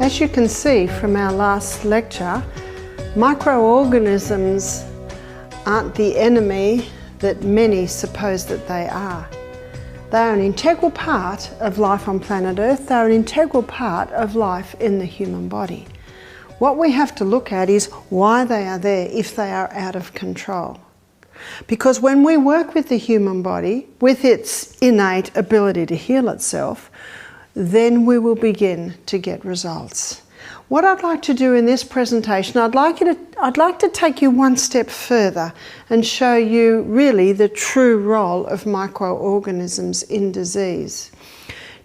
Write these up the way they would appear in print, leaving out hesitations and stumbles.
As you can see from our last lecture, microorganisms aren't the enemy that many suppose that they are. They are an integral part of life on planet Earth. They are an integral part of life in the human body. What we have to look at is why they are there if they are out of control. Because when we work with the human body, with its innate ability to heal itself, then we will begin to get results. What I'd like to do in this presentation, I'd like to take you one step further and show you really the true role of microorganisms in disease.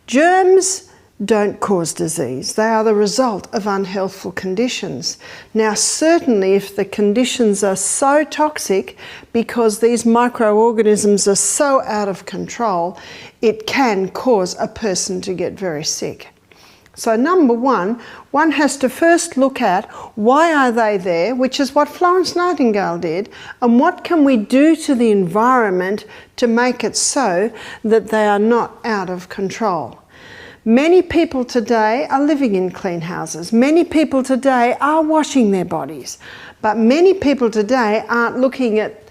Germs don't cause disease. They are the result of unhealthful conditions. Now, certainly if the conditions are so toxic because these microorganisms are so out of control, it can cause a person to get very sick. So number one has to first look at why are they there, which is what Florence Nightingale did, and what can we do to the environment to make it so that they are not out of control. Many people today are living in clean houses. Many people today are washing their bodies. But many people today aren't looking at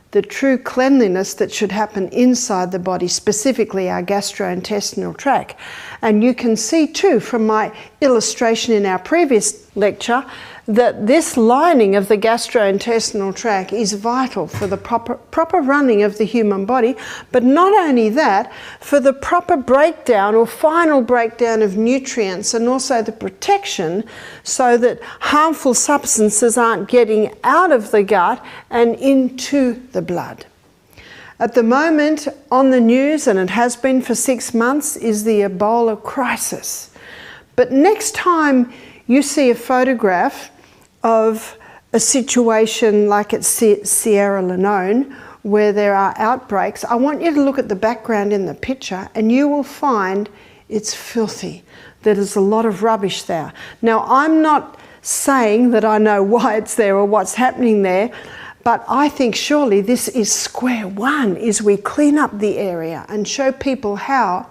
the true cleanliness that should happen inside the body, specifically our gastrointestinal tract. And you can see too from my illustration in our previous lecture that this lining of the gastrointestinal tract is vital for the proper running of the human body, but not only that, for the proper breakdown or final breakdown of nutrients and also the protection so that harmful substances aren't getting out of the gut and into the blood. At the moment on the news, and it has been for 6 months, is the Ebola crisis. But next time you see a photograph of a situation like at Sierra Leone where there are outbreaks, I want you to look at the background in the picture and you will find it's filthy. There's a lot of rubbish there. Now, I'm not saying that I know why it's there or what's happening there, but I think surely this is square one, is we clean up the area and show people how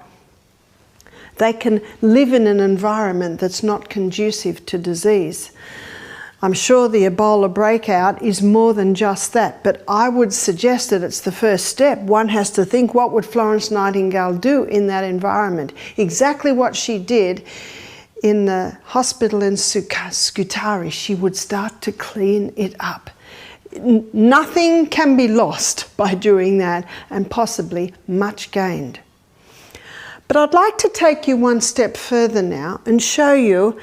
they can live in an environment that's not conducive to disease. I'm sure the Ebola breakout is more than just that, but I would suggest that it's the first step. One has to think, what would Florence Nightingale do in that environment? Exactly what she did in the hospital in Scutari. She would start to clean it up. Nothing can be lost by doing that, and possibly much gained. But I'd like to take you one step further now and show you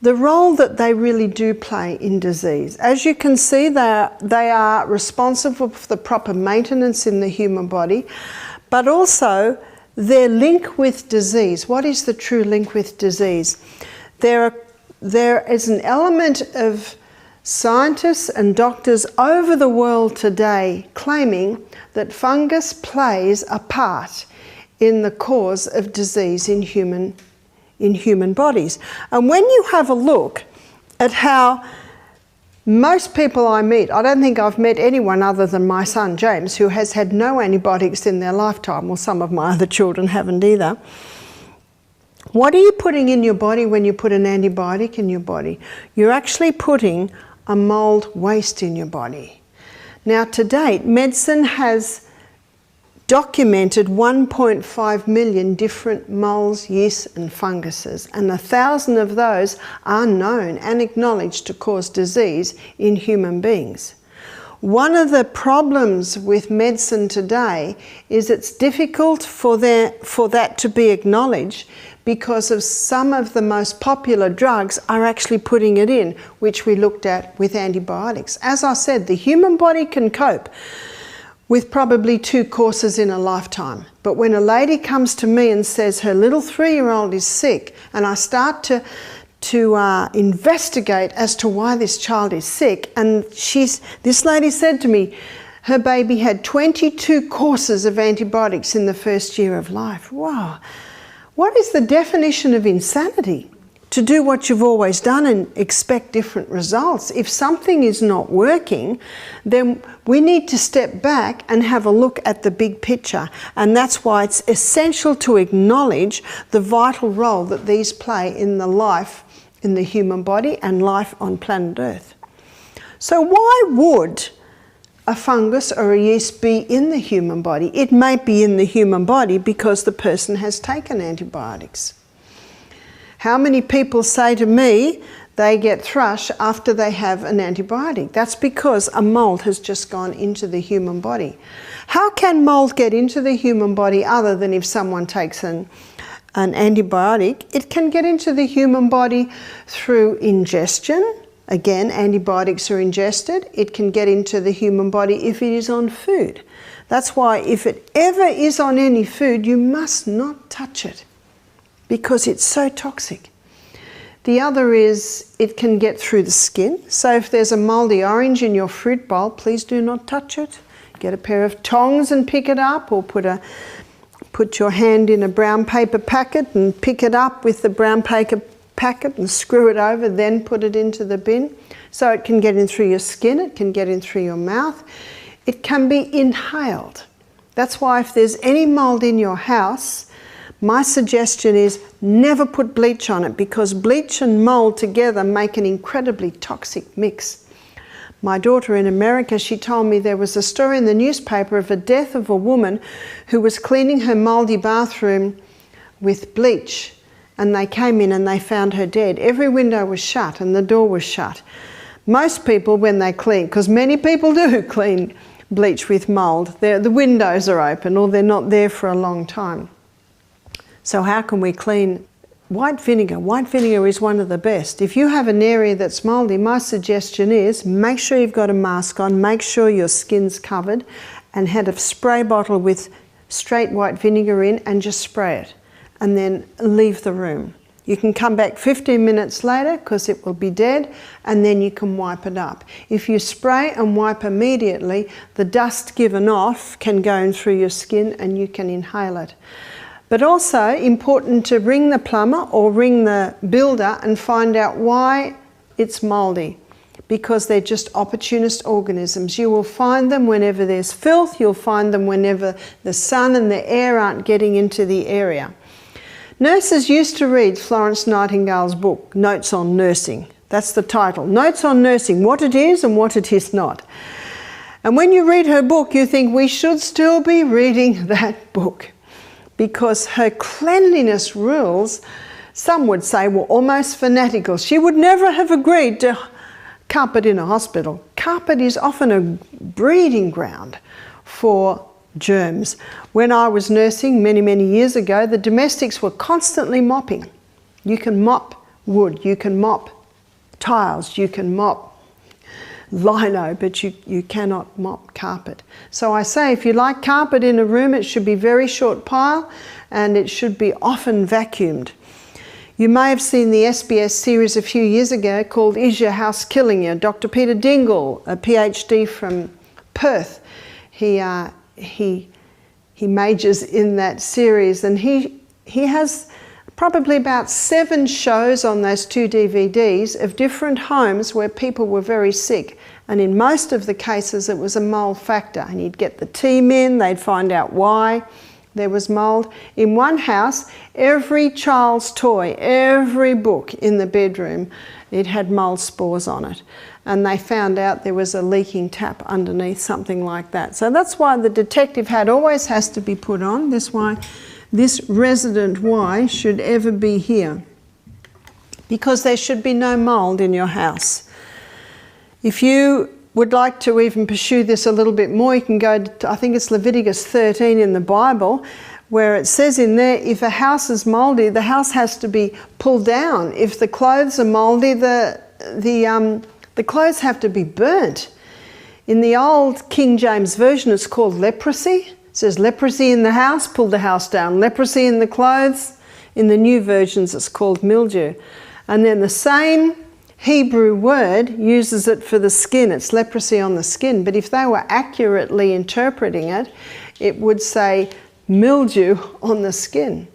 the role that they really do play in disease. As you can see, they are responsible for the proper maintenance in the human body, but also their link with disease. What is the true link with disease? There is an element of scientists and doctors over the world today claiming that fungus plays a part in the cause of disease in human bodies. And when you have a look at how most people I meet, I don't think I've met anyone other than my son James who has had no antibiotics in their lifetime, or some of my other children haven't either. What are you putting in your body when you put an antibiotic in your body? You're actually putting a mold waste in your body. Now, to date, medicine has documented 1.5 million different molds, yeasts and funguses, and 1,000 of those are known and acknowledged to cause disease in human beings. One of the problems with medicine today is it's difficult for that to be acknowledged because of some of the most popular drugs are actually putting it in, which we looked at with antibiotics. As I said, the human body can cope with probably 2 courses in a lifetime. But when a lady comes to me and says her little 3-year-old is sick, and I start to investigate as to why this child is sick, and this lady said to me, her baby had 22 courses of antibiotics in the first year of life. Wow. What is the definition of insanity? To do what you've always done and expect different results. If something is not working, then we need to step back and have a look at the big picture. And that's why it's essential to acknowledge the vital role that these play in the life in the human body and life on planet Earth. So why would a fungus or a yeast be in the human body? It may be in the human body because the person has taken antibiotics. How many people say to me they get thrush after they have an antibiotic? That's because a mold has just gone into the human body. How can mold get into the human body other than if someone takes an antibiotic? It can get into the human body through ingestion. Again, antibiotics are ingested. It can get into the human body if it is on food. That's why if it ever is on any food, you must not touch it because it's so toxic. The other is it can get through the skin. So if there's a moldy orange in your fruit bowl, please do not touch it. Get a pair of tongs and pick it up, or put your hand in a brown paper packet and pick it up with the brown paper packet and screw it over, then put it into the bin. So it can get in through your skin, it can get in through your mouth. It can be inhaled. That's why if there's any mold in your house, my suggestion is never put bleach on it, because bleach and mold together make an incredibly toxic mix. My daughter in America, she told me there was a story in the newspaper of a death of a woman who was cleaning her moldy bathroom with bleach, and they came in and they found her dead. Every window was shut and the door was shut. Most people, when they clean, because many people do clean bleach with mold, the windows are open or they're not there for a long time. So how can we clean? White vinegar. White vinegar is one of the best. If you have an area that's mouldy, my suggestion is make sure you've got a mask on, make sure your skin's covered, and have a spray bottle with straight white vinegar in and just spray it, and then leave the room. You can come back 15 minutes later because it will be dead, and then you can wipe it up. If you spray and wipe immediately, the dust given off can go in through your skin and you can inhale it. But also important to ring the plumber or ring the builder and find out why it's mouldy, because they're just opportunist organisms. You will find them whenever there's filth, you'll find them whenever the sun and the air aren't getting into the area. Nurses used to read Florence Nightingale's book, Notes on Nursing. That's the title, Notes on Nursing, what it is and what it is not. And when you read her book, you think we should still be reading that book, because her cleanliness rules, some would say, were almost fanatical. She would never have agreed to carpet in a hospital. Carpet is often a breeding ground for germs. When I was nursing many, many years ago, the domestics were constantly mopping. You can mop wood, you can mop tiles, you can mop lino, but you cannot mop carpet. So I say if you like carpet in a room, it should be very short pile and it should be often vacuumed. You may have seen the SBS series a few years ago called Is Your House Killing You? Dr. Peter Dingle, a PhD from Perth, he majors in that series, and he has probably about 7 shows on those 2 DVDs of different homes where people were very sick. And in most of the cases, it was a mold factor. And he'd get the team in, they'd find out why there was mold. In one house, every child's toy, every book in the bedroom, it had mold spores on it. And they found out there was a leaking tap underneath, something like that. So that's why the detective hat always has to be put on. That's why this resident Y should ever be here, because there should be no mold in your house. If you would like to even pursue this a little bit more, you can go to, I think it's Leviticus 13 in the Bible, where it says in there, if a house is mouldy, the house has to be pulled down. If the clothes are mouldy, the clothes have to be burnt. In the old King James Version, it's called leprosy. It says leprosy in the house, pull the house down. Leprosy in the clothes. In the new versions, it's called mildew. And then the same Hebrew word uses it for the skin. It's leprosy on the skin. But if they were accurately interpreting it, it would say mildew on the skin.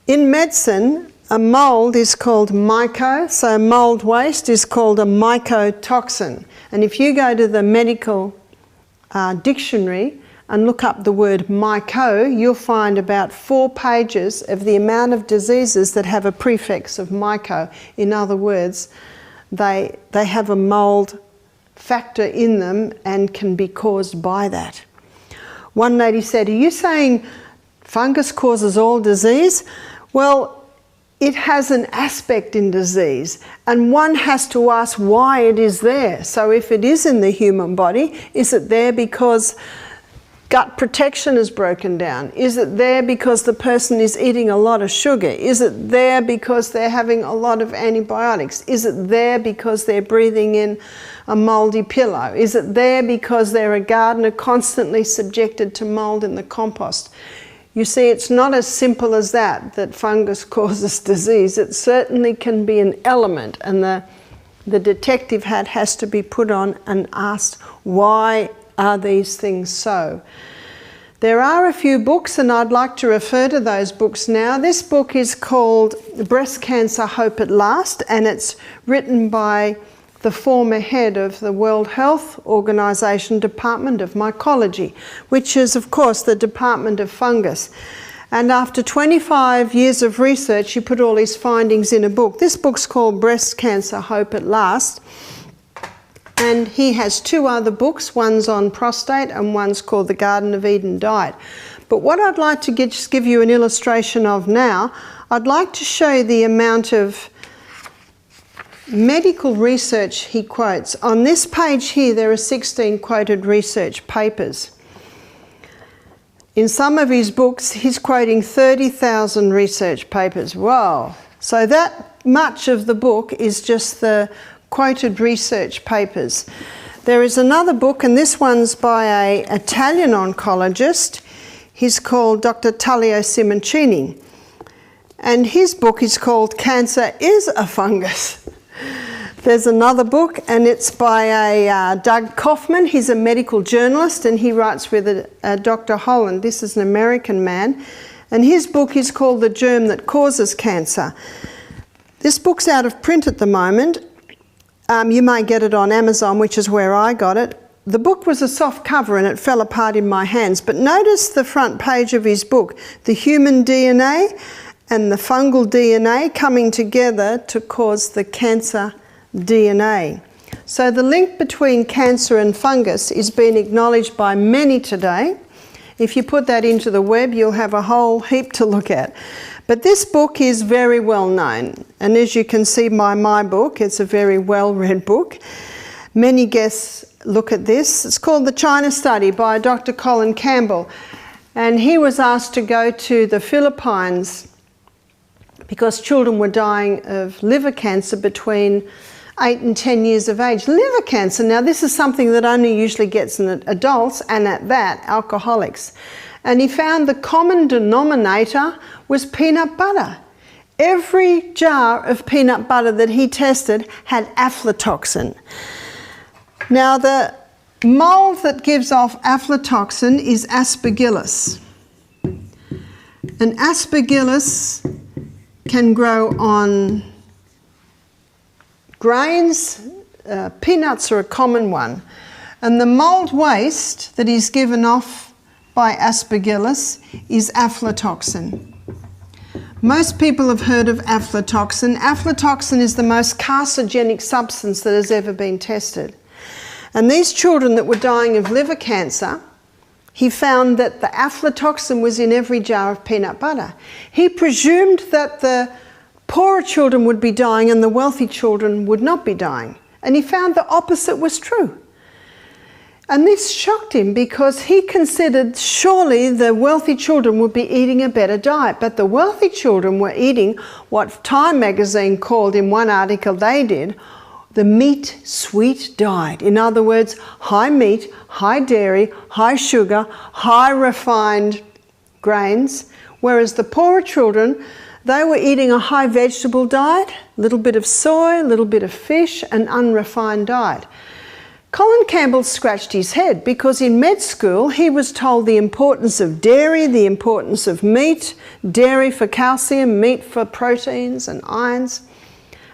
In medicine, a mold is called myco, so mold waste is called a mycotoxin. And if you go to the medical dictionary, and look up the word myco, you'll find about 4 pages of the amount of diseases that have a prefix of myco. In other words, they have a mold factor in them and can be caused by that. One lady said, "Are you saying fungus causes all disease?" Well, it has an aspect in disease, and one has to ask why it is there. So if it is in the human body, is it there because gut protection is broken down? Is it there because the person is eating a lot of sugar? Is it there because they're having a lot of antibiotics? Is it there because they're breathing in a mouldy pillow? Is it there because they're a gardener constantly subjected to mould in the compost? You see, it's not as simple as that fungus causes disease. It certainly can be an element, and the detective hat has to be put on and asked, why are these things so? There are a few books, and I'd like to refer to those books now. This book is called Breast Cancer, Hope at Last, and it's written by the former head of the World Health Organization Department of Mycology, which is, of course, the Department of Fungus. And after 25 years of research, he put all his findings in a book. This book's called Breast Cancer, Hope at Last. And he has 2 other books. One's on prostate and one's called The Garden of Eden Diet. But what I'd like to just give you an illustration of now, I'd like to show you the amount of medical research he quotes. On this page here, there are 16 quoted research papers. In some of his books, he's quoting 30,000 research papers. Wow! So that much of the book is just the quoted research papers. There is another book, and this one's by an Italian oncologist. He's called Dr. Tullio Simoncini. And his book is called Cancer is a Fungus. There's another book, and it's by a Doug Kaufman. He's a medical journalist, and he writes with Dr. Holland. This is an American man, and his book is called The Germ That Causes Cancer. This book's out of print at the moment. You may get it on Amazon, which is where I got it. The book was a soft cover and it fell apart in my hands, but notice the front page of his book, the human DNA and the fungal DNA coming together to cause the cancer DNA. So the link between cancer and fungus is being acknowledged by many today. If you put that into the web, you'll have a whole heap to look at. But this book is very well known, and as you can see by my book, it's a very well-read book. Many guests look at this. It's called The China Study by Dr. Colin Campbell, and he was asked to go to the Philippines because children were dying of liver cancer between 8 and 10 years of age. Liver cancer, now this is something that only usually gets in adults, and at that, alcoholics. And he found the common denominator was peanut butter. Every jar of peanut butter that he tested had aflatoxin. Now the mold that gives off aflatoxin is aspergillus. And aspergillus can grow on grains. Peanuts are a common one. And the mold waste that is given off by aspergillus is aflatoxin. Most people have heard of aflatoxin. Aflatoxin is the most carcinogenic substance that has ever been tested. And these children that were dying of liver cancer, he found that the aflatoxin was in every jar of peanut butter. He presumed that the poorer children would be dying and the wealthy children would not be dying. And he found the opposite was true. And this shocked him because he considered surely the wealthy children would be eating a better diet. But the wealthy children were eating what Time magazine called in one article they did, the meat sweet diet. In other words, high meat, high dairy, high sugar, high refined grains. Whereas the poorer children, they were eating a high vegetable diet, a little bit of soy, a little bit of fish, an unrefined diet. Colin Campbell scratched his head because in med school he was told the importance of dairy, the importance of meat, dairy for calcium, meat for proteins and ions.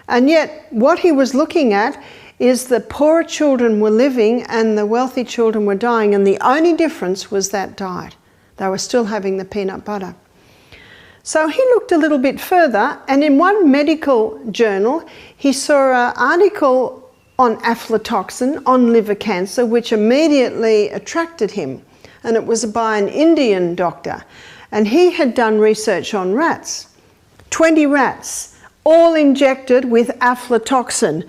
And yet what he was looking at is the poorer children were living and the wealthy children were dying, and the only difference was that diet. They were still having the peanut butter. So he looked a little bit further, and in one medical journal he saw an article on aflatoxin, on liver cancer, which immediately attracted him, and it was by an Indian doctor, and he had done research on rats. 20 rats, all injected with aflatoxin.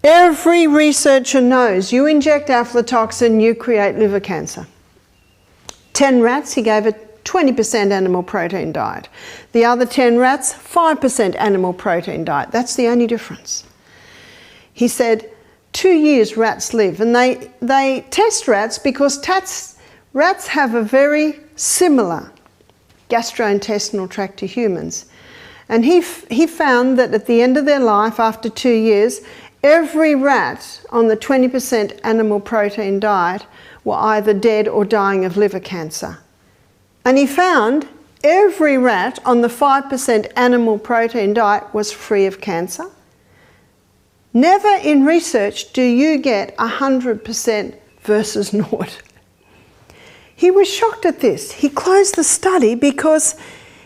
Every researcher knows you inject aflatoxin, you create liver cancer. 10 rats, he gave a 20% animal protein diet. The other 10 rats, 5% animal protein diet. That's the only difference. He said 2 years rats live, and they test rats because rats have a very similar gastrointestinal tract to humans. And he found that at the end of their life, after 2 years, every rat on the 20% animal protein diet were either dead or dying of liver cancer. And he found every rat on the 5% animal protein diet was free of cancer. Never in research do you get 100% versus naught. He was shocked at this. He closed the study because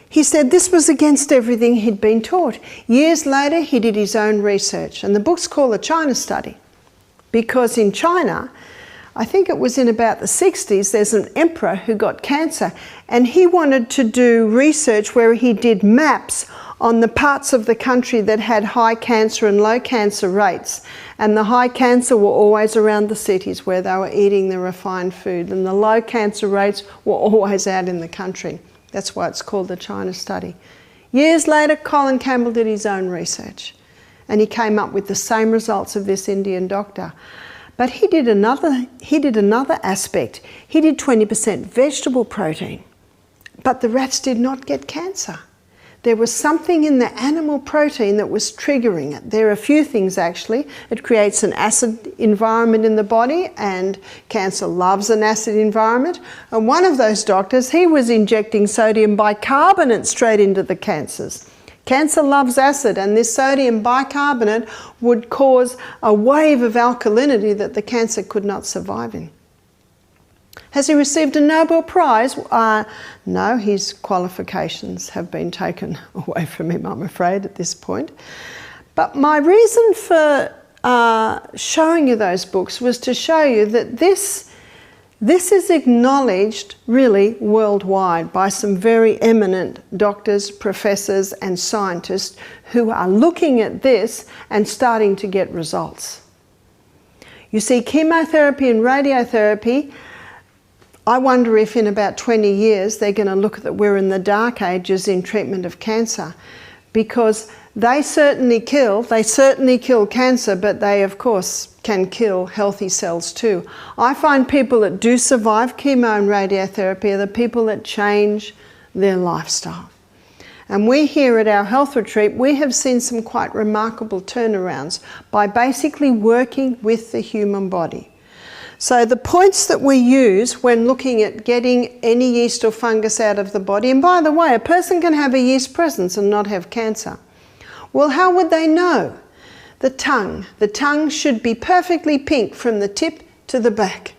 he said this was against everything he'd been taught. Years later, he did his own research, and the book's called the China Study, because in China, I think it was in about the 60s, there's an emperor who got cancer, and he wanted to do research where he did maps on the parts of the country that had high cancer and low cancer rates. And the high cancer were always around the cities where they were eating the refined food, and the low cancer rates were always out in the country. That's why it's called the China Study. Years later, Colin Campbell did his own research, and he came up with the same results of this Indian doctor. But he did another aspect. He did 20% vegetable protein, but the rats did not get cancer. There was something in the animal protein that was triggering it. There are a few things actually. It creates an acid environment in the body, and cancer loves an acid environment. And one of those doctors, he was injecting sodium bicarbonate straight into the cancers. Cancer loves acid, and this sodium bicarbonate would cause a wave of alkalinity that the cancer could not survive in. Has he received a Nobel Prize? No, his qualifications have been taken away from him, I'm afraid, at this point. But my reason for showing you those books was to show you that this is acknowledged really worldwide by some very eminent doctors, professors and scientists who are looking at this and starting to get results. You see, chemotherapy and radiotherapy, I wonder if in about 20 years they're going to look at that we're in the dark ages in treatment of cancer, because they certainly kill cancer, but they of course can kill healthy cells too. I find people that do survive chemo and radiotherapy are the people that change their lifestyle. And we here at our health retreat, we have seen some quite remarkable turnarounds by basically working with the human body. So the points that we use when looking at getting any yeast or fungus out of the body, and by the way, a person can have a yeast presence and not have cancer. Well, how would they know? The tongue. The tongue should be perfectly pink from the tip to the back.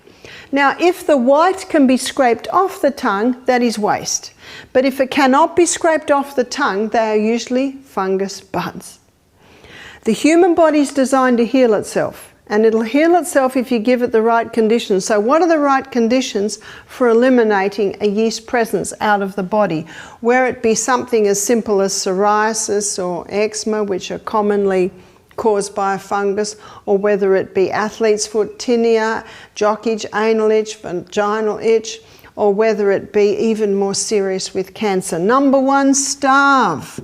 Now, if the white can be scraped off the tongue, that is waste. But if it cannot be scraped off the tongue, they are usually fungus buds. The human body is designed to heal itself. And it'll heal itself if you give it the right conditions. So what are the right conditions for eliminating a yeast presence out of the body? Where it be something as simple as psoriasis or eczema, which are commonly caused by a fungus, or whether it be athlete's foot, tinea, jock itch, anal itch, vaginal itch, or whether it be even more serious with cancer. Number one, starve.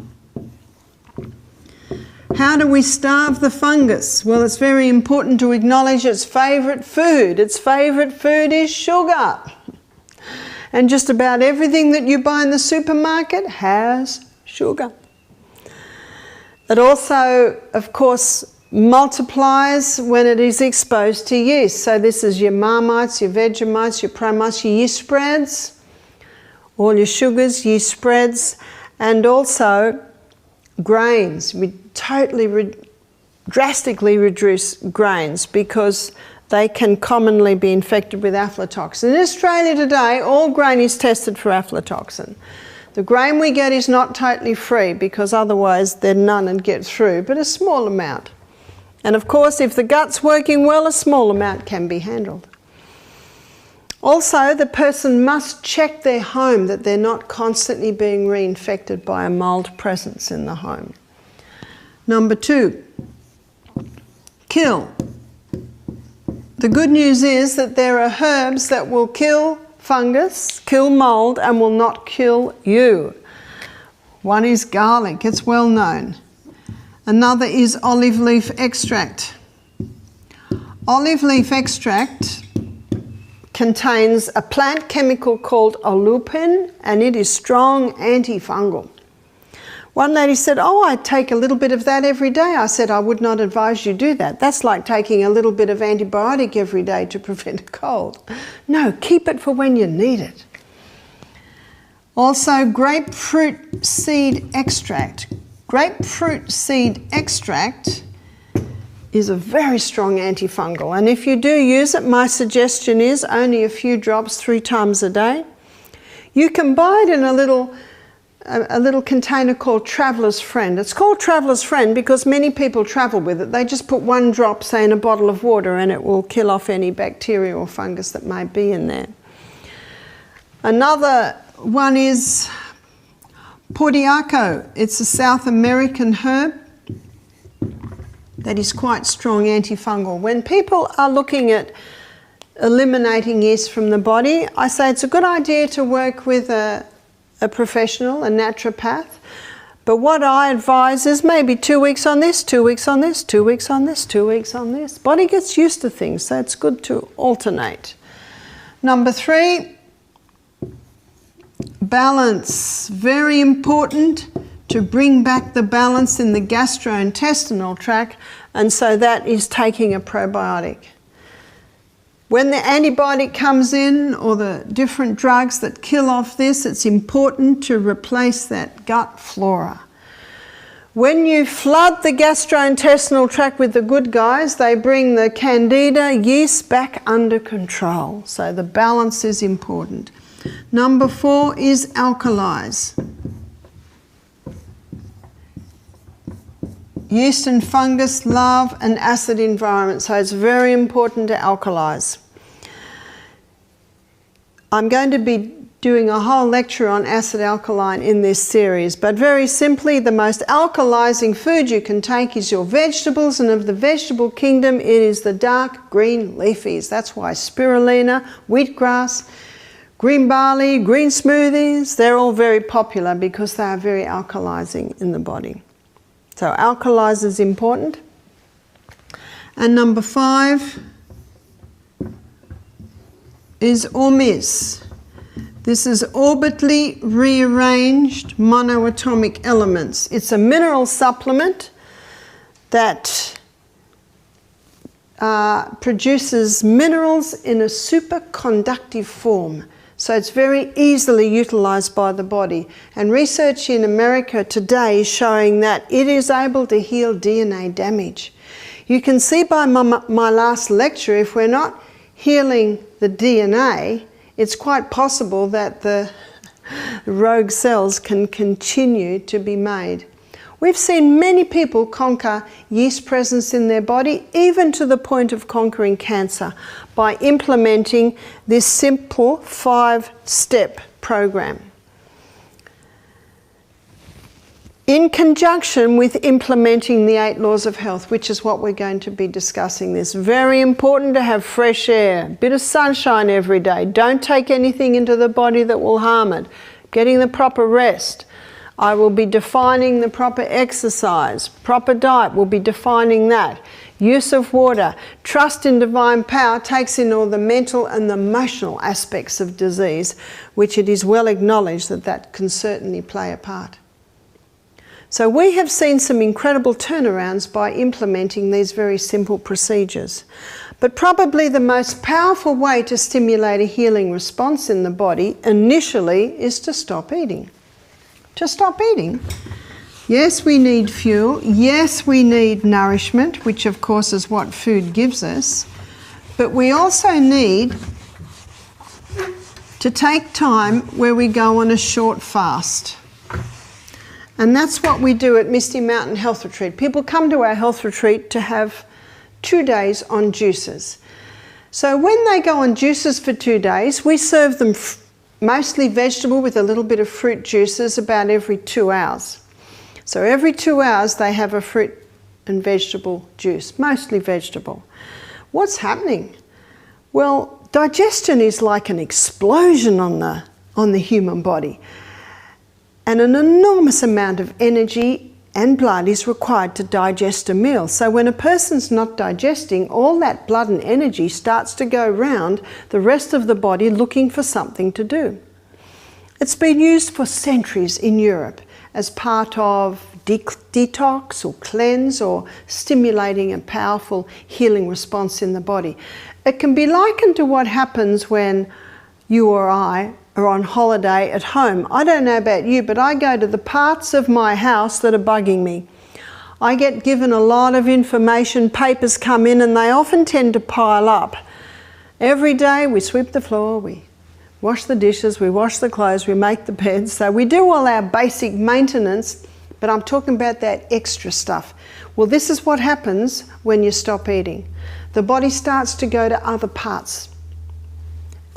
How do we starve the fungus? Well, it's very important to acknowledge its favourite food. Its favourite food is sugar. And just about everything that you buy in the supermarket has sugar. It also, of course, multiplies when it is exposed to yeast. So this is your Marmites, your Vegemites, your Promites, your yeast spreads, all your sugars, yeast spreads, and also grains. We totally drastically reduce grains because they can commonly be infected with aflatoxin. In Australia today, all grain is tested for aflatoxin. The grain we get is not totally free because otherwise then none would get through, but a small amount. And of course, if the gut's working well, a small amount can be handled. Also, the person must check their home that they're not constantly being reinfected by a mold presence in the home. Number 2, kill. The good news is that there are herbs that will kill fungus, kill mold, and will not kill you. One is garlic, it's well known. Another is olive leaf extract. Olive leaf extract contains a plant chemical called oleucin, and it is strong antifungal. One lady said, "Oh, I take a little bit of that every day." I said, "I would not advise you do that. That's like taking a little bit of antibiotic every day to prevent a cold." No, keep it for when you need it. Also, grapefruit seed extract. Grapefruit seed extract is a very strong antifungal, and if you do use it, my suggestion is only a few drops 3 times a day. You can buy it in a little container called Traveller's Friend. It's called Traveller's Friend because many people travel with it. They just put 1 drop, say, in a bottle of water, and it will kill off any bacteria or fungus that may be in there. Another one is Portiaco. It's a South American herb that is quite strong antifungal. When people are looking at eliminating yeast from the body, I say it's a good idea to work with a professional, a naturopath. But what I advise is maybe 2 weeks on this, 2 weeks on this, 2 weeks on this, 2 weeks on this. Body gets used to things, so it's good to alternate. Number 3, balance. Very important to bring back the balance in the gastrointestinal tract, and so that is taking a probiotic. When the antibiotic comes in, or the different drugs that kill off this, it's important to replace that gut flora. When you flood the gastrointestinal tract with the good guys, they bring the candida, yeast back under control. So the balance is important. Number 4 is alkalize. Yeast and fungus love an acid environment, so it's very important to alkalize. I'm going to be doing a whole lecture on acid alkaline in this series, but very simply, the most alkalizing food you can take is your vegetables, and of the vegetable kingdom, it is the dark green leafies. That's why spirulina, wheatgrass, green barley, green smoothies, they're all very popular because they are very alkalizing in the body. So alkalize is important. And number 5 is ORMIS. This is orbitally rearranged monoatomic elements. It's a mineral supplement that produces minerals in a superconductive form. So it's very easily utilised by the body. And research in America today is showing that it is able to heal DNA damage. You can see by my last lecture, if we're not healing the DNA, it's quite possible that the rogue cells can continue to be made. We've seen many people conquer yeast presence in their body, even to the point of conquering cancer, by implementing this simple 5-step program. In conjunction with implementing the 8 laws of health, which is what we're going to be discussing this. Very important to have fresh air, a bit of sunshine every day. Don't take anything into the body that will harm it. Getting the proper rest. I will be defining the proper exercise. Proper diet will be defining that. Use of water. Trust in divine power takes in all the mental and the emotional aspects of disease, which it is well acknowledged that that can certainly play a part. So we have seen some incredible turnarounds by implementing these very simple procedures. But probably the most powerful way to stimulate a healing response in the body initially is to stop eating. To stop eating. Yes, we need fuel. Yes, we need nourishment, which of course is what food gives us. But we also need to take time where we go on a short fast. And that's what we do at Misty Mountain Health Retreat. People come to our health retreat to have 2 days on juices. So when they go on juices for 2 days, we serve them mostly vegetable with a little bit of fruit juices about every 2 hours. So every 2 hours they have a fruit and vegetable juice, mostly vegetable. What's happening? Well, digestion is like an explosion on the human body. And an enormous amount of energy and blood is required to digest a meal. So when a person's not digesting, all that blood and energy starts to go round the rest of the body looking for something to do. It's been used for centuries in Europe as part of detox or cleanse or stimulating a powerful healing response in the body. It can be likened to what happens when you or I are on holiday at home. I don't know about you, but I go to the parts of my house that are bugging me. I get given a lot of information, papers come in, and they often tend to pile up. Every day we sweep the floor, we wash the dishes, we wash the clothes, we make the beds. So we do all our basic maintenance, but I'm talking about that extra stuff. Well, this is what happens when you stop eating. The body starts to go to other parts.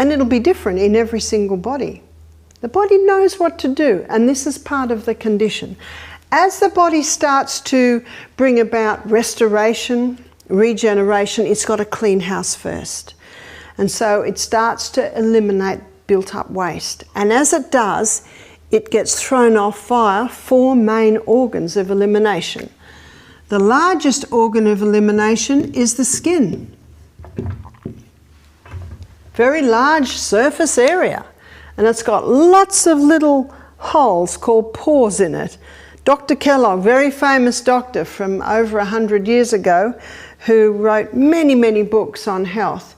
And it'll be different in every single body. The body knows what to do, and this is part of the condition. As the body starts to bring about restoration, regeneration, it's got to clean house first. And so it starts to eliminate built-up waste. And as it does, it gets thrown off via 4 main organs of elimination. The largest organ of elimination is the skin. Very large surface area, and it's got lots of little holes called pores in it. Dr. Kellogg, very famous doctor from over 100 years ago, who wrote many, many books on health,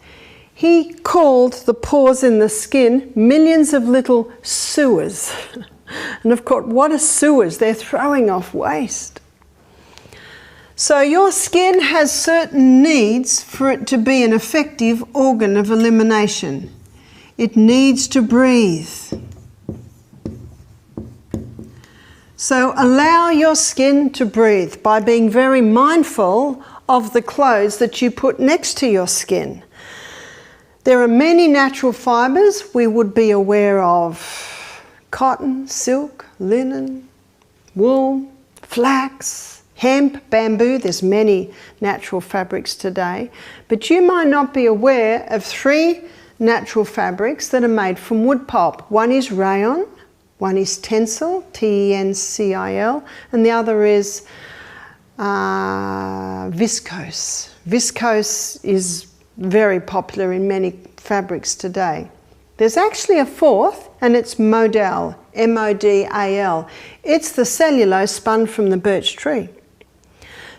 he called the pores in the skin millions of little sewers. And of course, what are sewers? They're throwing off waste. So your skin has certain needs for it to be an effective organ of elimination. It needs to breathe. So allow your skin to breathe by being very mindful of the clothes that you put next to your skin. There are many natural fibres we would be aware of: cotton, silk, linen, wool, flax, hemp, bamboo. There's many natural fabrics today, but you might not be aware of 3 natural fabrics that are made from wood pulp. One is rayon, one is tencel, T-E-N-C-I-L, and the other is viscose. Viscose is very popular in many fabrics today. There's actually a 4th, and it's modal, M-O-D-A-L. It's the cellulose spun from the birch tree.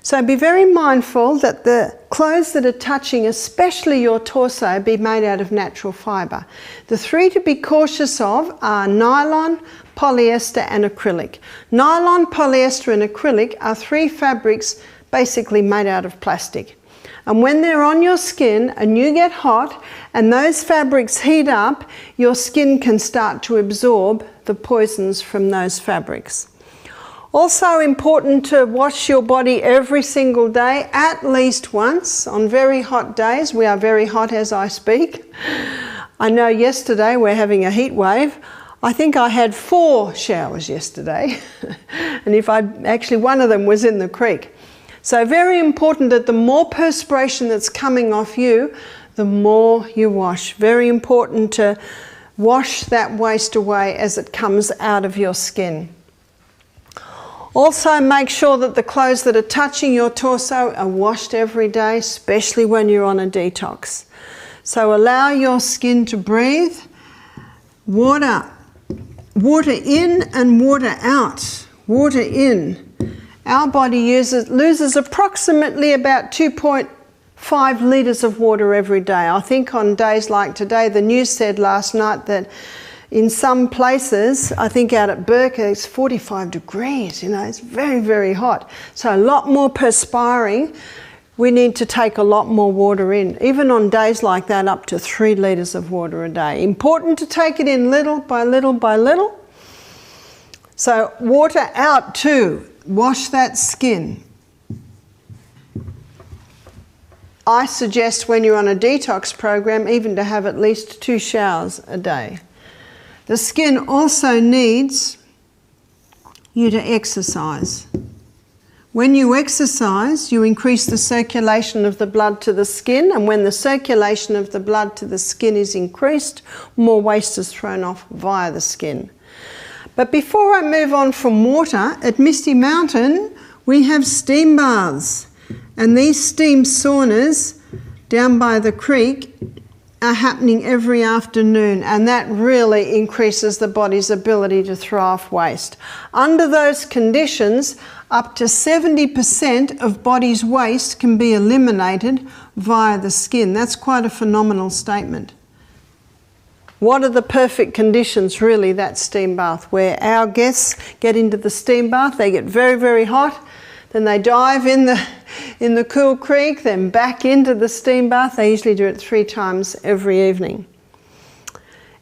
So be very mindful that the clothes that are touching, especially your torso, be made out of natural fibre. The 3 to be cautious of are nylon, polyester and acrylic. Nylon, polyester and acrylic are 3 fabrics basically made out of plastic. And when they're on your skin and you get hot and those fabrics heat up, your skin can start to absorb the poisons from those fabrics. Also important to wash your body every single day, at least once. On very hot days, we are very hot as I speak. I know yesterday we're having a heat wave. I think I had 4 showers yesterday, and actually one of them was in the creek. So very important that the more perspiration that's coming off you, the more you wash. Very important to wash that waste away as it comes out of your skin. Also make sure that the clothes that are touching your torso are washed every day, especially when you're on a detox. So allow your skin to breathe. Water in and water out. Water in. Our body loses approximately about 2.5 litres of water every day. I think on days like today, the news said last night that In some places, I think out at Burka, it's 45 degrees, you know, it's very, very hot. So a lot more perspiring. We need to take a lot more water in. Even on days like that, up to 3 litres of water a day. Important to take it in little by little by little. So water out too. Wash that skin. I suggest when you're on a detox program even to have at least 2 showers a day. The skin also needs you to exercise. When you exercise, you increase the circulation of the blood to the skin, and when the circulation of the blood to the skin is increased, more waste is thrown off via the skin. But before I move on from water, at Misty Mountain we have steam baths. And these steam saunas down by the creek are happening every afternoon, and that really increases the body's ability to throw off waste. Under those conditions, up to 70% of body's waste can be eliminated via the skin. That's quite a phenomenal statement. What are the perfect conditions, really, that steam bath, where our guests get into the steam bath, they get very, very hot, then they dive in the cool creek, then back into the steam bath. They usually do it 3 times every evening.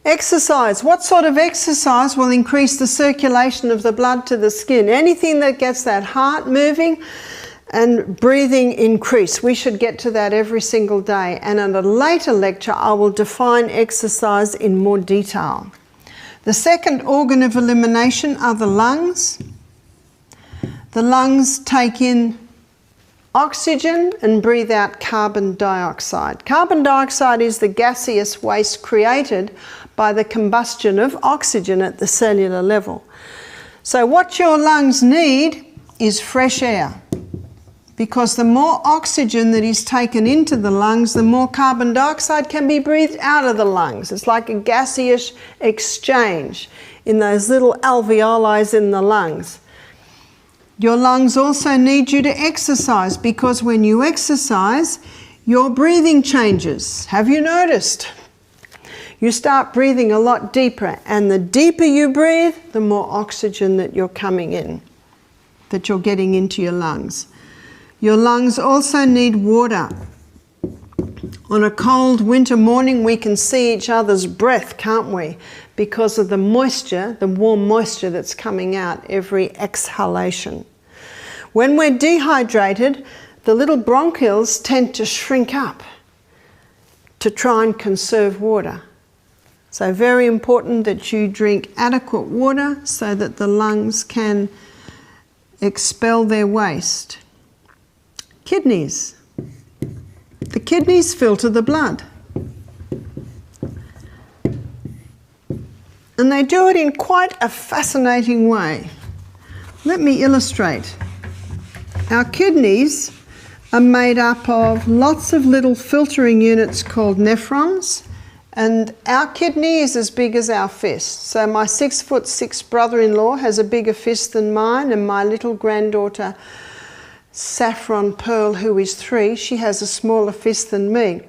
Exercise. What sort of exercise will increase the circulation of the blood to the skin? Anything that gets that heart moving and breathing increase. We should get to that every single day. And in a later lecture, I will define exercise in more detail. The second organ of elimination are the lungs. The lungs take in oxygen and breathe out carbon dioxide. Carbon dioxide is the gaseous waste created by the combustion of oxygen at the cellular level. So what your lungs need is fresh air, because the more oxygen that is taken into the lungs, the more carbon dioxide can be breathed out of the lungs. It's like a gaseous exchange in those little alveoli in the lungs. Your lungs also need you to exercise, because when you exercise, your breathing changes. Have you noticed? You start breathing a lot deeper, and the deeper you breathe, the more oxygen that you're coming in, that you're getting into your lungs. Your lungs also need water. On a cold winter morning, we can see each other's breath, can't we? Because of the moisture, the warm moisture that's coming out every exhalation. When we're dehydrated, the little bronchioles tend to shrink up to try and conserve water. So very important that you drink adequate water so that the lungs can expel their waste. Kidneys. The kidneys filter the blood. And they do it in quite a fascinating way. Let me illustrate. Our kidneys are made up of lots of little filtering units called nephrons, and our kidney is as big as our fist. So my 6'6" brother-in-law has a bigger fist than mine, and my little granddaughter Saffron Pearl, who is 3, she has a smaller fist than me.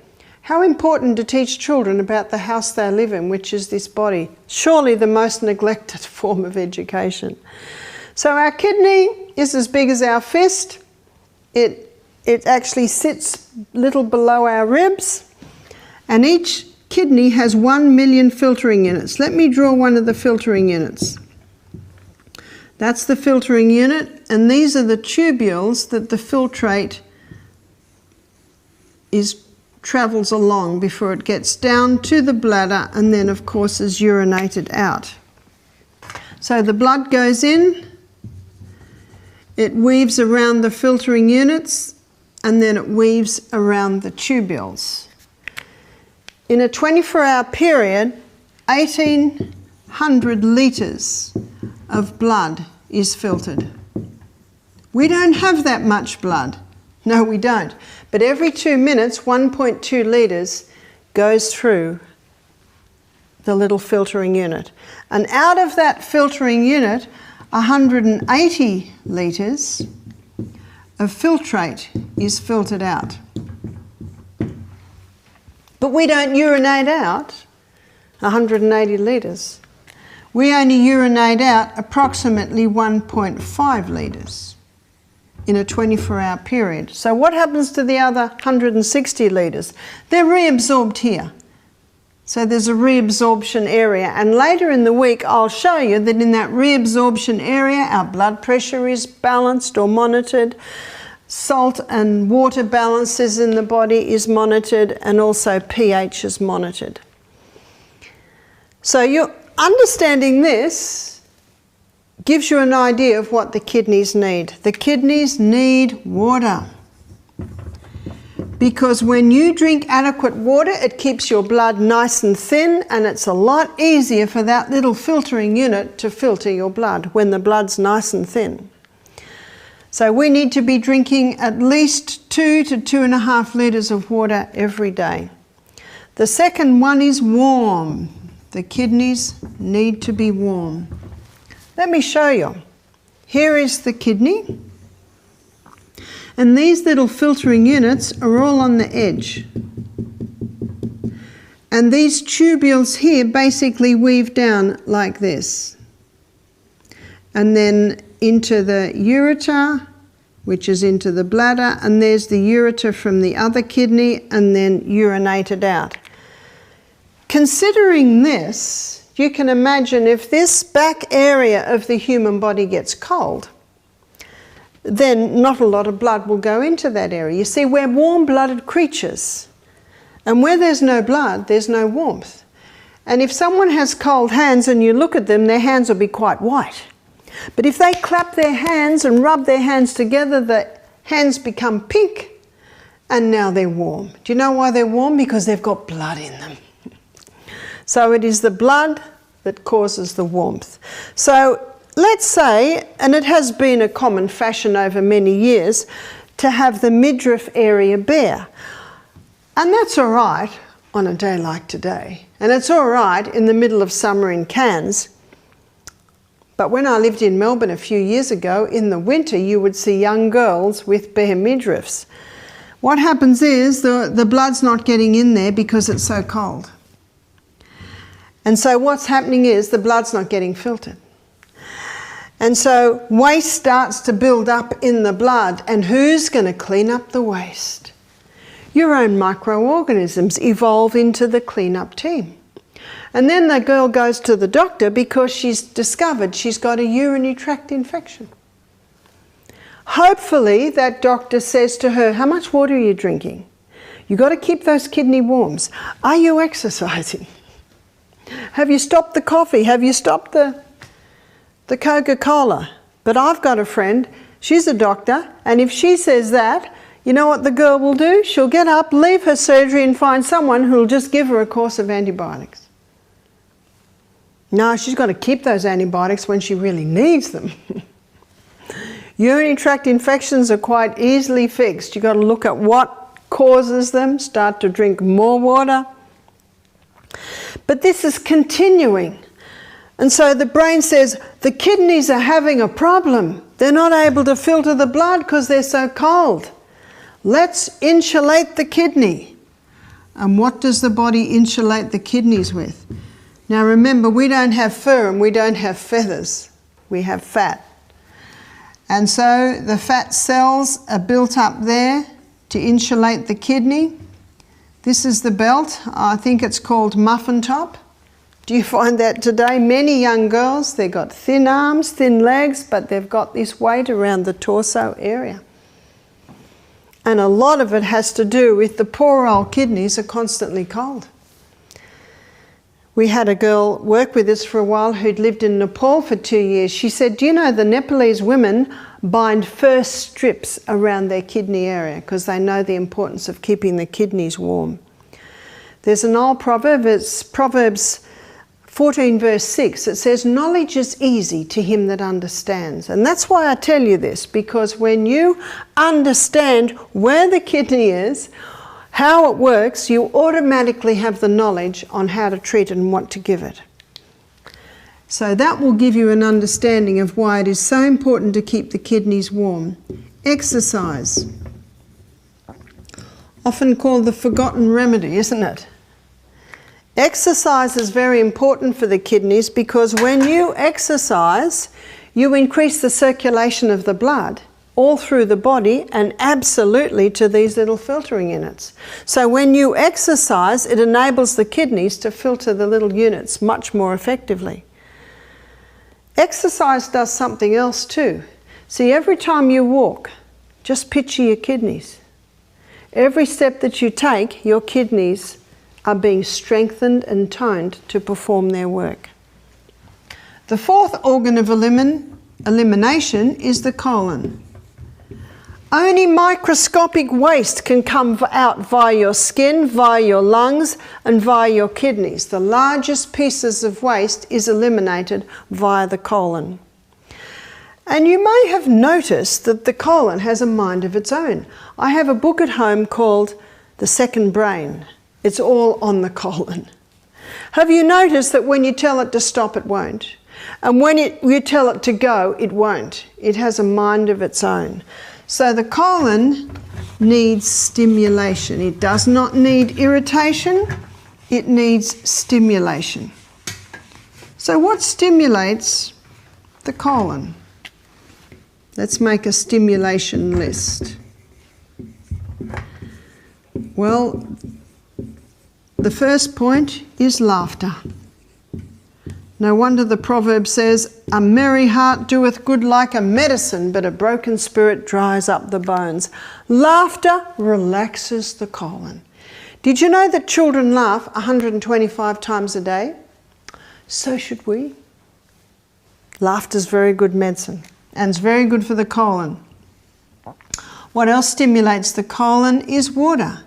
How important to teach children about the house they live in, which is this body. Surely the most neglected form of education. So our kidney is as big as our fist. It actually sits little below our ribs, and each kidney has 1 million filtering units. Let me draw one of the filtering units. That's the filtering unit, and these are the tubules that the filtrate travels along before it gets down to the bladder and then of course is urinated out. So the blood goes in, it weaves around the filtering units, and then it weaves around the tubules. In a 24-hour period, 1,800 litres of blood is filtered. We don't have that much blood. No, we don't. But every 2 minutes, 1.2 litres goes through the little filtering unit. And out of that filtering unit, 180 litres of filtrate is filtered out. But we don't urinate out 180 litres. We only urinate out approximately 1.5 litres in a 24-hour period. So what happens to the other 160 litres? They're reabsorbed here. So there's a reabsorption area, and later in the week I'll show you that in that reabsorption area our blood pressure is balanced or monitored, salt and water balances in the body is monitored, and also pH is monitored. So you're understanding this gives you an idea of what the kidneys need. The kidneys need water. Because when you drink adequate water, it keeps your blood nice and thin, and it's a lot easier for that little filtering unit to filter your blood when the blood's nice and thin. So we need to be drinking at least 2 to 2.5 litres of water every day. The second one is warm. The kidneys need to be warm. Let me show you. Here is the kidney. And these little filtering units are all on the edge. And these tubules here basically weave down like this. And then into the ureter, which is into the bladder, and there's the ureter from the other kidney, and then urinated out. Considering this, you can imagine if this back area of the human body gets cold, then not a lot of blood will go into that area. You see, we're warm-blooded creatures, and where there's no blood, there's no warmth. And if someone has cold hands and you look at them, their hands will be quite white. But if they clap their hands and rub their hands together, the hands become pink, and now they're warm. Do you know why they're warm? Because they've got blood in them. So it is the blood that causes the warmth. So let's say, and it has been a common fashion over many years, to have the midriff area bare. And that's all right on a day like today. And it's all right in the middle of summer in Cairns. But when I lived in Melbourne a few years ago, in the winter you would see young girls with bare midriffs. What happens is the blood's not getting in there because it's so cold. And so what's happening is the blood's not getting filtered. And so waste starts to build up in the blood, and who's going to clean up the waste? Your own microorganisms evolve into the cleanup team. And then the girl goes to the doctor because she's discovered she's got a urinary tract infection. Hopefully that doctor says to her, how much water are you drinking? You've got to keep those kidney warms. Are you exercising? Have you stopped the coffee? Have you stopped the Coca-Cola? But I've got a friend, she's a doctor, and if she says that, you know what the girl will do? She'll get up, leave her surgery and find someone who'll just give her a course of antibiotics. No, she's got to keep those antibiotics when she really needs them. Urinary tract infections are quite easily fixed. You've got to look at what causes them, start to drink more water. But this is continuing. And so the brain says, the kidneys are having a problem. They're not able to filter the blood because they're so cold. Let's insulate the kidney. And what does the body insulate the kidneys with? Now remember, we don't have fur and we don't have feathers. We have fat. And so the fat cells are built up there to insulate the kidney. This is the belt. I think it's called muffin top. Do you find that today? Many young girls, they've got thin arms, thin legs, but they've got this weight around the torso area. And a lot of it has to do with the poor old kidneys are constantly cold. We had a girl work with us for a while who'd lived in Nepal for 2 years. She said, do you know the Nepalese women bind fur strips around their kidney area because they know the importance of keeping the kidneys warm. There's an old proverb, it's Proverbs 14 verse 6, it says, knowledge is easy to him that understands. And that's why I tell you this, because when you understand where the kidney is, how it works, you automatically have the knowledge on how to treat it and what to give it. So that will give you an understanding of why it is so important to keep the kidneys warm. Exercise. Often called the forgotten remedy, isn't it? Exercise is very important for the kidneys because when you exercise, you increase the circulation of the blood all through the body and absolutely to these little filtering units. So when you exercise, it enables the kidneys to filter the little units much more effectively. Exercise does something else too. See, every time you walk, just picture your kidneys. Every step that you take, your kidneys are being strengthened and toned to perform their work. The fourth organ of elimination is the colon. Only microscopic waste can come out via your skin, via your lungs, and via your kidneys. The largest pieces of waste is eliminated via the colon. And you may have noticed that the colon has a mind of its own. I have a book at home called The Second Brain. It's all on the colon. Have you noticed that when you tell it to stop, it won't? And when you tell it to go, it won't. It has a mind of its own. So the colon needs stimulation. It does not need irritation. It needs stimulation. So what stimulates the colon? Let's make a stimulation list. Well, the first point is laughter. No wonder the proverb says, "A merry heart doeth good like a medicine, but a broken spirit dries up the bones." Laughter relaxes the colon. Did you know that children laugh 125 times a day? So should we. Laughter is very good medicine and it's very good for the colon. What else stimulates the colon is water.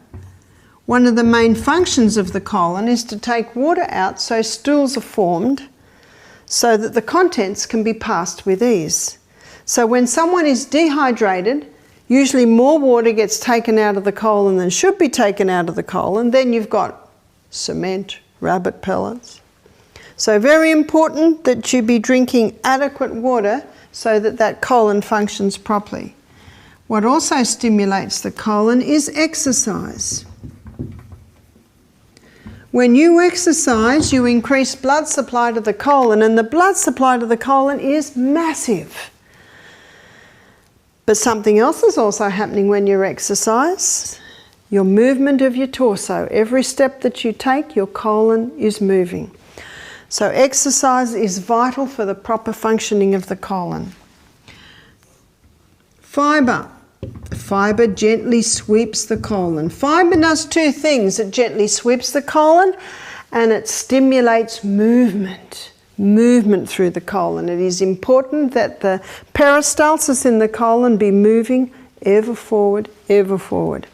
One of the main functions of the colon is to take water out so stools are formed so that the contents can be passed with ease. So when someone is dehydrated, usually more water gets taken out of the colon than should be taken out of the colon. Then you've got cement, rabbit pellets. So very important that you be drinking adequate water so that that colon functions properly. What also stimulates the colon is exercise. When you exercise, you increase blood supply to the colon, and the blood supply to the colon is massive. But something else is also happening when you exercise. Your movement of your torso. Every step that you take, your colon is moving. So exercise is vital for the proper functioning of the colon. Fibre. Fibre gently sweeps the colon. Fibre does two things. It gently sweeps the colon and it stimulates movement through the colon. It is important that the peristalsis in the colon be moving ever forward, ever forward.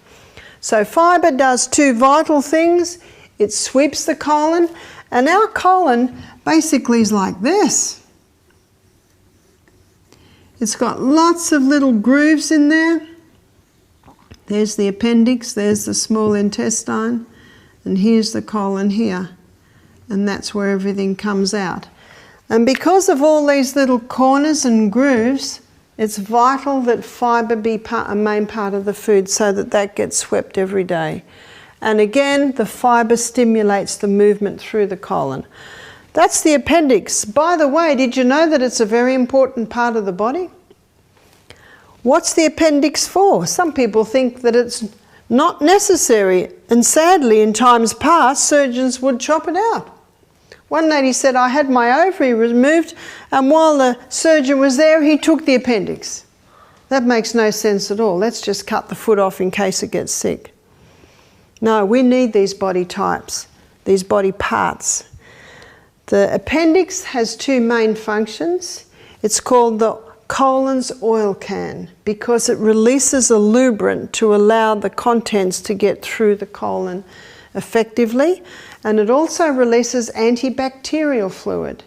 So fibre does two vital things. It sweeps the colon, and our colon basically is like this. It's got lots of little grooves in there. There's the appendix, there's the small intestine, and here's the colon here. And that's where everything comes out. And because of all these little corners and grooves, it's vital that fibre be a main part of the food so that that gets swept every day. And again, the fibre stimulates the movement through the colon. That's the appendix. By the way, did you know that it's a very important part of the body? What's the appendix for? Some people think that it's not necessary, and sadly in times past surgeons would chop it out. One lady said, "I had my ovary removed and while the surgeon was there he took the appendix." That makes no sense at all. Let's just cut the foot off in case it gets sick. No, we need these body types, these body parts. The appendix has two main functions. It's called the colon's oil can because it releases a lubricant to allow the contents to get through the colon effectively, and it also releases antibacterial fluid.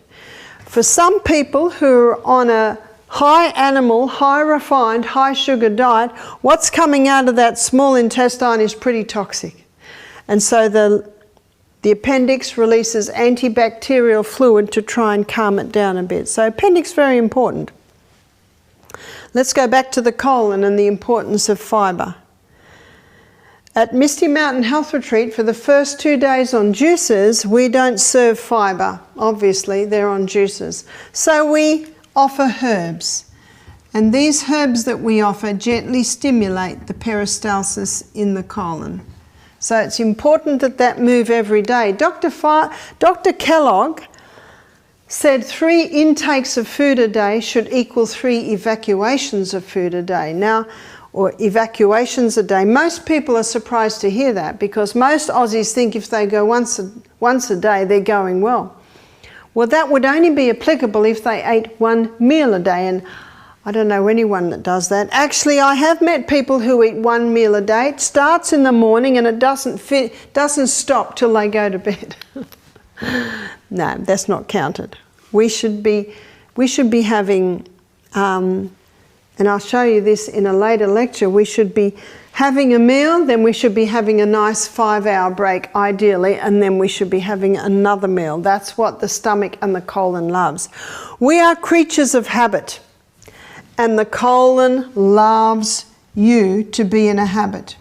For some people who are on a high animal, high refined, high sugar diet, what's coming out of that small intestine is pretty toxic. And so the appendix releases antibacterial fluid to try and calm it down a bit. So appendix is very important. Let's go back to the colon and the importance of fibre. At Misty Mountain Health Retreat, for the first 2 days on juices, we don't serve fibre. Obviously, they're on juices. So we offer herbs. And these herbs that we offer gently stimulate the peristalsis in the colon. So it's important that that move every day. Dr. Kellogg said 3 intakes of food a day should equal 3 evacuations of food a day. Now, or evacuations a day. Most people are surprised to hear that, because most Aussies think if they go once a day, they're going well. Well, that would only be applicable if they ate 1 meal a day, and I don't know anyone that does that. Actually, I have met people who eat 1 meal a day. It starts in the morning and it doesn't stop till they go to bed. No, that's not counted. We should be having, and I'll show you this in a later lecture, we should be having a meal, then we should be having a nice 5-hour break ideally, and then we should be having another meal. That's what the stomach and the colon loves. We are creatures of habit, and the colon loves you to be in a habit.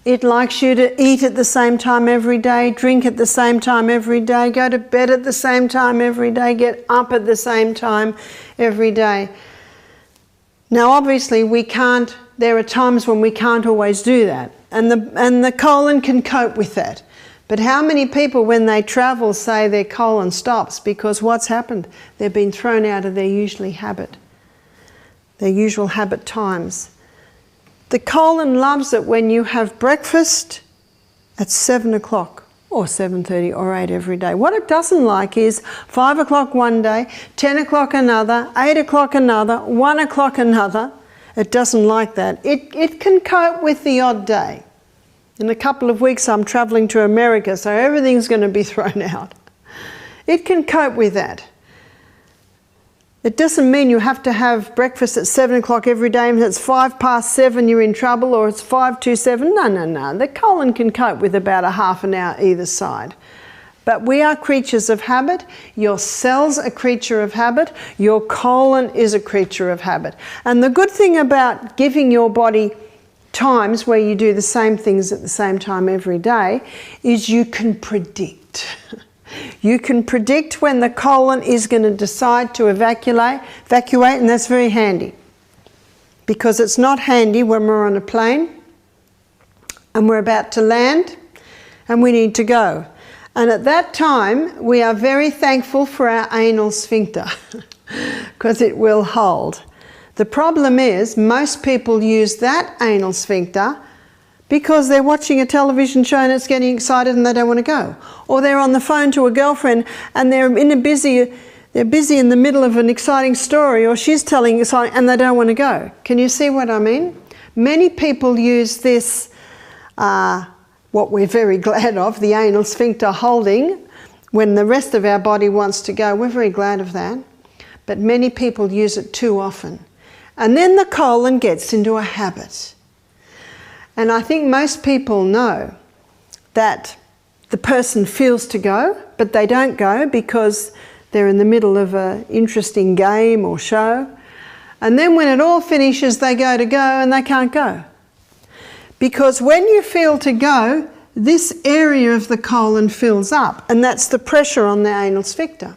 It likes you to eat at the same time every day, drink at the same time every day, go to bed at the same time every day, get up at the same time every day. Now obviously there are times when we can't always do that, and the colon can cope with that. But how many people when they travel say their colon stops because what's happened? They've been thrown out of their usual habit times. The colon loves it when you have breakfast at 7 o'clock or 7:30 or 8 every day. What it doesn't like is 5 o'clock one day, 10 o'clock another, 8 o'clock another, 1 o'clock another. It doesn't like that. It can cope with the odd day. In a couple of weeks I'm travelling to America, so everything's going to be thrown out. It can cope with that. It doesn't mean you have to have breakfast at 7 o'clock every day, and if it's 5 past 7 you're in trouble, or it's 5 to 7. No. The colon can cope with about a half an hour either side. But we are creatures of habit. Your cell's a creature of habit. Your colon is a creature of habit. And the good thing about giving your body times where you do the same things at the same time every day is you can predict. You can predict when the colon is going to decide to evacuate, and that's very handy. Because it's not handy when we're on a plane and we're about to land and we need to go. And at that time, we are very thankful for our anal sphincter because it will hold. The problem is most people use that anal sphincter because they're watching a television show and it's getting excited and they don't want to go. Or they're on the phone to a girlfriend and they're busy in the middle of an exciting story, or she's telling something and they don't want to go. Can you see what I mean? Many people use this, what we're very glad of, the anal sphincter holding, when the rest of our body wants to go. We're very glad of that. But many people use it too often. And then the colon gets into a habit. And I think most people know that the person feels to go, but they don't go because they're in the middle of an interesting game or show. And then when it all finishes, they go to go and they can't go. Because when you feel to go, this area of the colon fills up, and that's the pressure on the anal sphincter.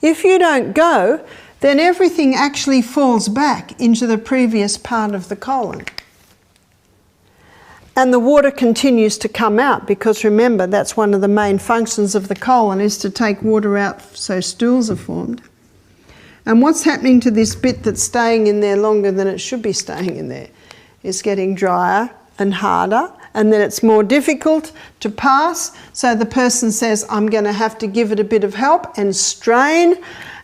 If you don't go, then everything actually falls back into the previous part of the colon. And the water continues to come out, because remember, that's one of the main functions of the colon, is to take water out so stools are formed. And what's happening to this bit that's staying in there longer than it should be staying in there? It's getting drier and harder, and then it's more difficult to pass. So the person says, I'm going to have to give it a bit of help and strain,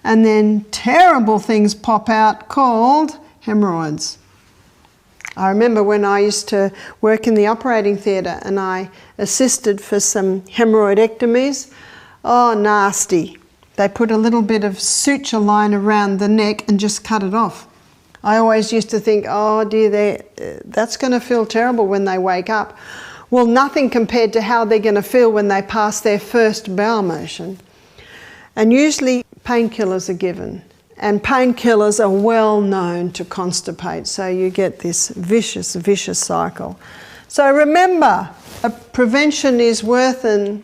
and then terrible things pop out called hemorrhoids. I remember when I used to work in the operating theatre and I assisted for some hemorrhoidectomies. Oh, nasty. They put a little bit of suture line around the neck and just cut it off. I always used to think, oh dear, that's going to feel terrible when they wake up. Well, nothing compared to how they're going to feel when they pass their first bowel motion. And usually painkillers are given. And painkillers are well known to constipate, so you get this vicious cycle. So remember, prevention is worth an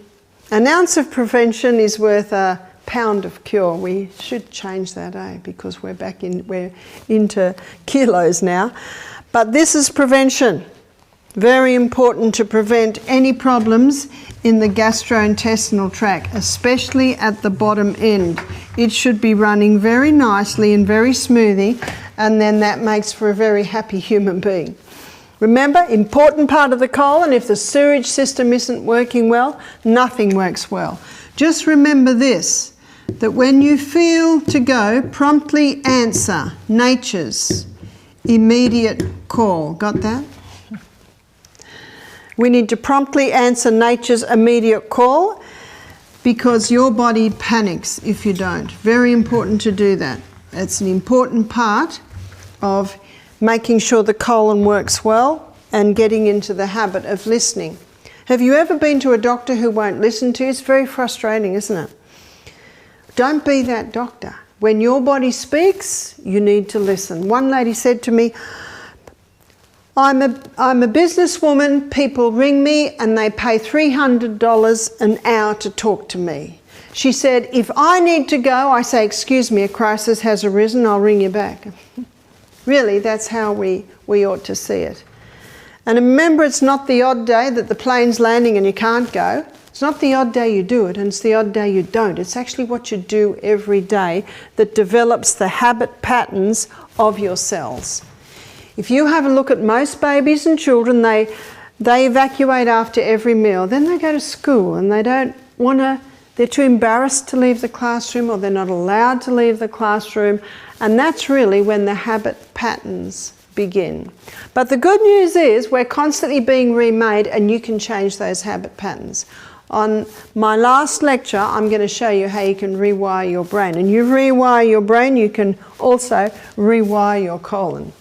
ounce of prevention is worth a pound of cure. We should change that, because we're into kilos now. But this is prevention. Very important to prevent any problems in the gastrointestinal tract, especially at the bottom end. It should be running very nicely and very smoothly, and then that makes for a very happy human being. Remember, important part of the colon, if the sewage system isn't working well, nothing works well. Just remember this, that when you feel to go, promptly answer nature's immediate call. Got that? We need to promptly answer nature's immediate call, because your body panics if you don't. Very important to do that. It's an important part of making sure the colon works well and getting into the habit of listening. Have you ever been to a doctor who won't listen to you? It's very frustrating, isn't it? Don't be that doctor. When your body speaks, you need to listen. One lady said to me, I'm a businesswoman, people ring me and they pay $300 an hour to talk to me. She said, if I need to go, I say, excuse me, a crisis has arisen, I'll ring you back. Really, that's how we ought to see it. And remember, it's not the odd day that the plane's landing and you can't go. It's not the odd day you do it, and it's the odd day you don't. It's actually what you do every day that develops the habit patterns of your cells. If you have a look at most babies and children, they evacuate after every meal. Then they go to school and they don't want to, they're too embarrassed to leave the classroom, or they're not allowed to leave the classroom. And that's really when the habit patterns begin. But the good news is we're constantly being remade, and you can change those habit patterns. On my last lecture, I'm going to show you how you can rewire your brain. And you rewire your brain, you can also rewire your colon.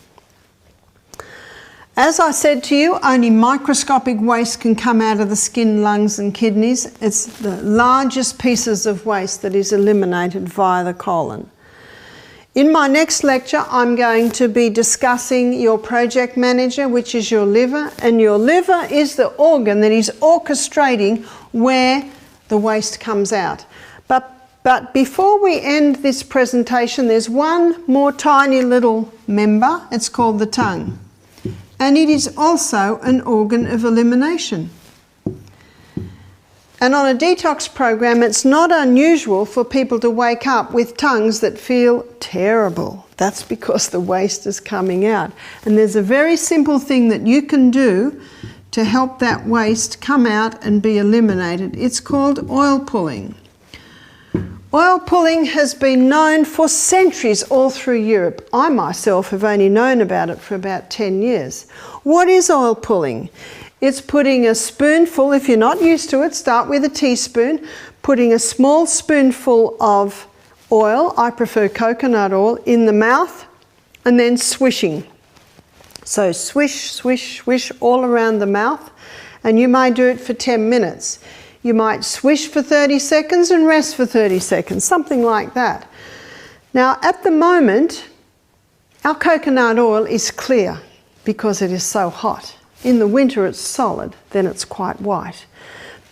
As I said to you, only microscopic waste can come out of the skin, lungs and kidneys. It's the largest pieces of waste that is eliminated via the colon. In my next lecture, I'm going to be discussing your project manager, which is your liver, and your liver is the organ that is orchestrating where the waste comes out. But before we end this presentation, there's one more tiny little member. It's called the tongue. And it is also an organ of elimination. And on a detox program, it's not unusual for people to wake up with tongues that feel terrible. That's because the waste is coming out. And there's a very simple thing that you can do to help that waste come out and be eliminated. It's called oil pulling. Oil pulling has been known for centuries all through Europe. I myself have only known about it for about 10 years. What is oil pulling? It's putting a spoonful, if you're not used to it, start with a teaspoon, putting a small spoonful of oil, I prefer coconut oil, in the mouth, and then swishing. So swish, swish, swish all around the mouth, and you may do it for 10 minutes. You might swish for 30 seconds and rest for 30 seconds, something like that. Now, at the moment, our coconut oil is clear because it is so hot. In the winter, it's solid, then it's quite white.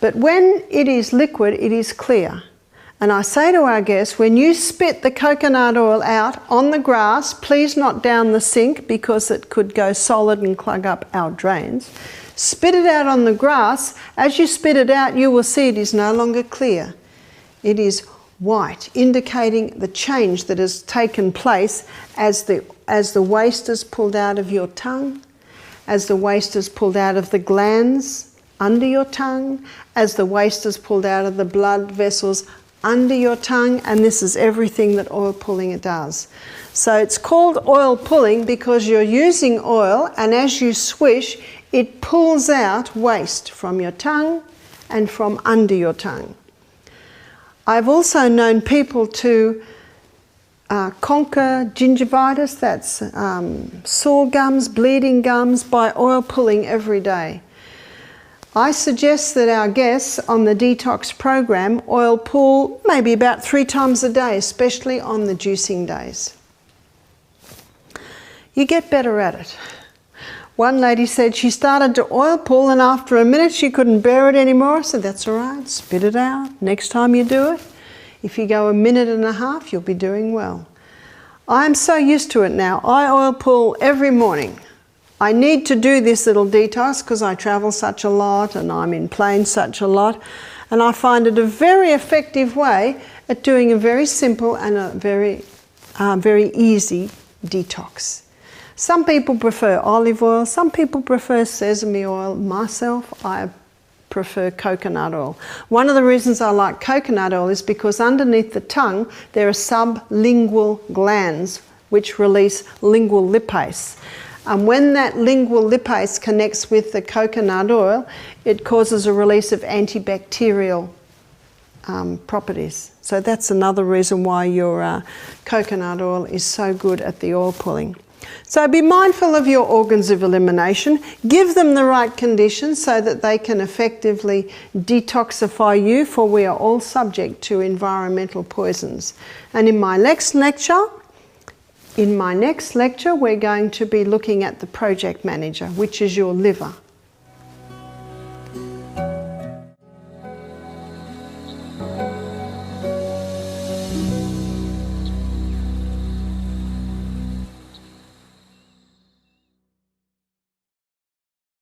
But when it is liquid, it is clear. And I say to our guests, when you spit the coconut oil out on the grass, please not down the sink because it could go solid and clog up our drains. Spit it out on the grass. As you spit it out, you will see it is no longer clear. It is white, indicating the change that has taken place as the waste is pulled out of your tongue, as the waste is pulled out of the glands under your tongue, as the waste is pulled out of the blood vessels under your tongue, and this is everything that oil pulling does. So it's called oil pulling because you're using oil, and as you swish, it pulls out waste from your tongue and from under your tongue. I've also known people to conquer gingivitis, that's sore gums, bleeding gums, by oil pulling every day. I suggest that our guests on the detox program oil pull maybe about 3 times a day, especially on the juicing days. You get better at it. One lady said she started to oil pull and after a minute she couldn't bear it anymore. I said, that's all right, spit it out. Next time you do it, if you go 1.5 minutes, you'll be doing well. I'm so used to it now. I oil pull every morning. I need to do this little detox because I travel such a lot and I'm in planes such a lot, and I find it a very effective way at doing a very simple and a very easy detox. Some people prefer olive oil, some people prefer sesame oil. Myself, I prefer coconut oil. One of the reasons I like coconut oil is because underneath the tongue there are sublingual glands which release lingual lipase. And when that lingual lipase connects with the coconut oil, it causes a release of antibacterial properties. So that's another reason why your coconut oil is so good at the oil pulling. So be mindful of your organs of elimination. Give them the right conditions so that they can effectively detoxify you, for we are all subject to environmental poisons. And in my next lecture, we're going to be looking at the project manager, which is your liver.